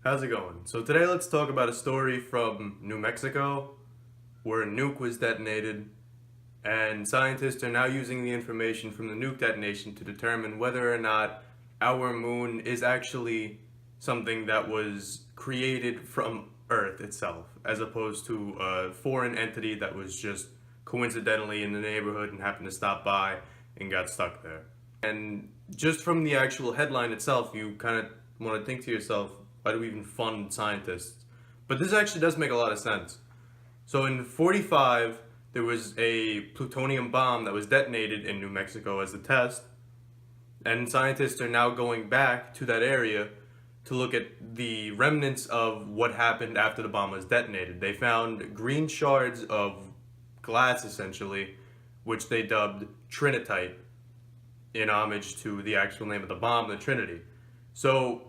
How's it going? So today let's talk about a story from New Mexico where a nuke was detonated, and scientists are now using the information from the nuke detonation to determine whether or not our moon is actually something that was created from Earth itself, as opposed to a foreign entity that was just coincidentally in the neighborhood and happened to stop by and got stuck there. And just from the actual headline itself, you kind of want to think to yourself, why do we even fund scientists? But this actually does make a lot of sense. So in 45, there was a plutonium bomb that was detonated in New Mexico as a test, and scientists are now going back to that area to look at the remnants of what happened after the bomb was detonated. They found green shards of glass, essentially, which they dubbed Trinitite, in homage to the actual name of the bomb, the Trinity. So,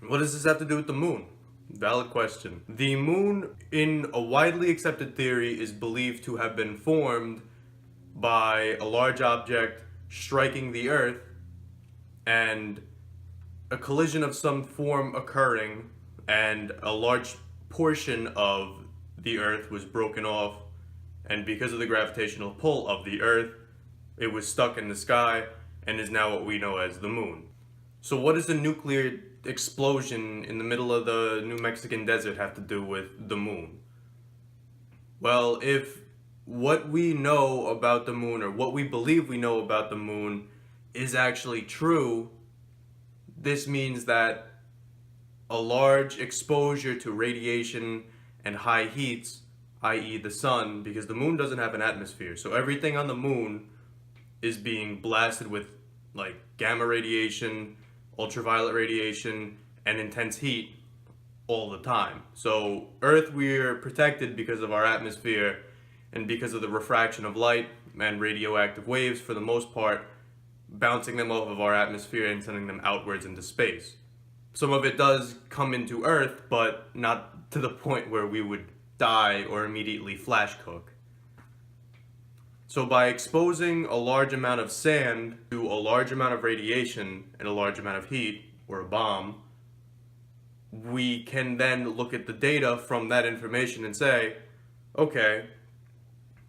what does this have to do with the moon? Valid question. The moon, in a widely accepted theory, is believed to have been formed by a large object striking the Earth and a collision of some form occurring, and a large portion of the Earth was broken off, and because of the gravitational pull of the Earth, it was stuck in the sky and is now what we know as the moon. So what does a nuclear explosion in the middle of the New Mexican desert have to do with the moon? Well, if what we know about the moon, or what we believe we know about the moon, is actually true, this means that a large exposure to radiation and high heats, i.e. the sun, because the moon doesn't have an atmosphere, so everything on the moon is being blasted with like gamma radiation, ultraviolet radiation, and intense heat all the time. So Earth, we're protected because of our atmosphere and because of the refraction of light and radioactive waves, for the most part, bouncing them off of our atmosphere and sending them outwards into space. Some of it does come into Earth, but not to the point where we would die or immediately flash cook. So by exposing a large amount of sand to a large amount of radiation and a large amount of heat, or a bomb, we can then look at the data from that information and say, okay,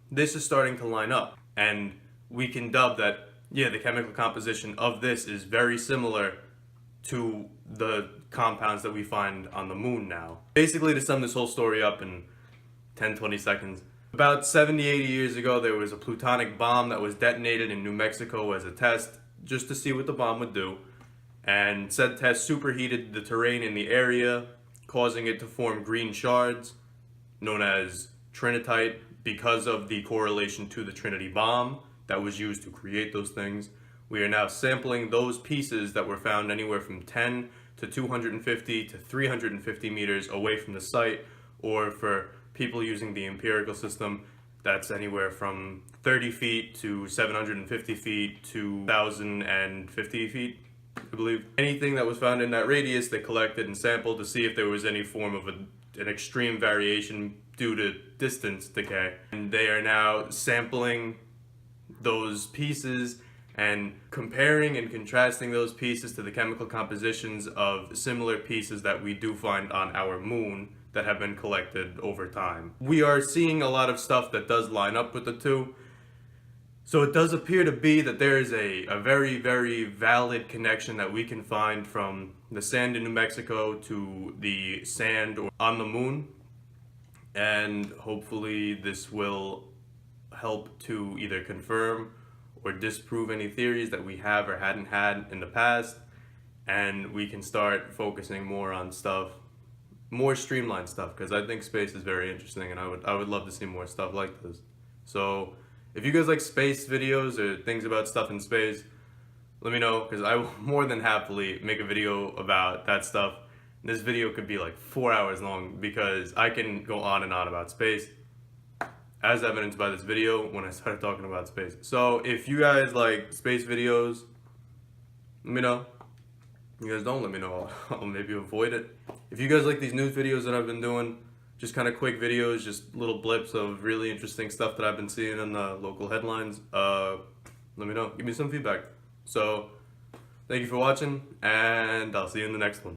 this is starting to line up. And we can dub that, yeah, the chemical composition of this is very similar to the compounds that we find on the moon now. Basically, to sum this whole story up in 10-20 seconds, about 70-80 years ago, there was a plutonic bomb that was detonated in New Mexico as a test, just to see what the bomb would do. And said test superheated the terrain in the area, causing it to form green shards, known as Trinitite, because of the correlation to the Trinity bomb that was used to create those things. We are now sampling those pieces that were found anywhere from 10 to 250 to 350 meters away from the site, or for people using the empirical system, that's anywhere from 30 feet to 750 feet to 1,050 feet, I believe. Anything that was found in that radius, they collected and sampled to see if there was any form of an extreme variation due to distance decay. And they are now sampling those pieces and comparing and contrasting those pieces to the chemical compositions of similar pieces that we do find on our moon that have been collected over time. We are seeing a lot of stuff that does line up with the two. So it does appear to be that there is a very, very valid connection that we can find from the sand in New Mexico to the sand on the moon. And hopefully this will help to either confirm or disprove any theories that we have or hadn't had in the past. And we can start focusing more on stuff, more streamlined stuff, because I think space is very interesting, and I would love to see more stuff like this. So if you guys like space videos or things about stuff in space, let me know, because I will more than happily make a video about that stuff. This video could be like 4 hours long, because I can go on and on about space, as evidenced by this video when I started talking about space. So if you guys like space videos, let me know. If you guys don't, let me know. I'll maybe avoid it. If you guys like these news videos that I've been doing, just kind of quick videos, just little blips of really interesting stuff that I've been seeing in the local headlines, let me know. Give me some feedback. So, thank you for watching, and I'll see you in the next one.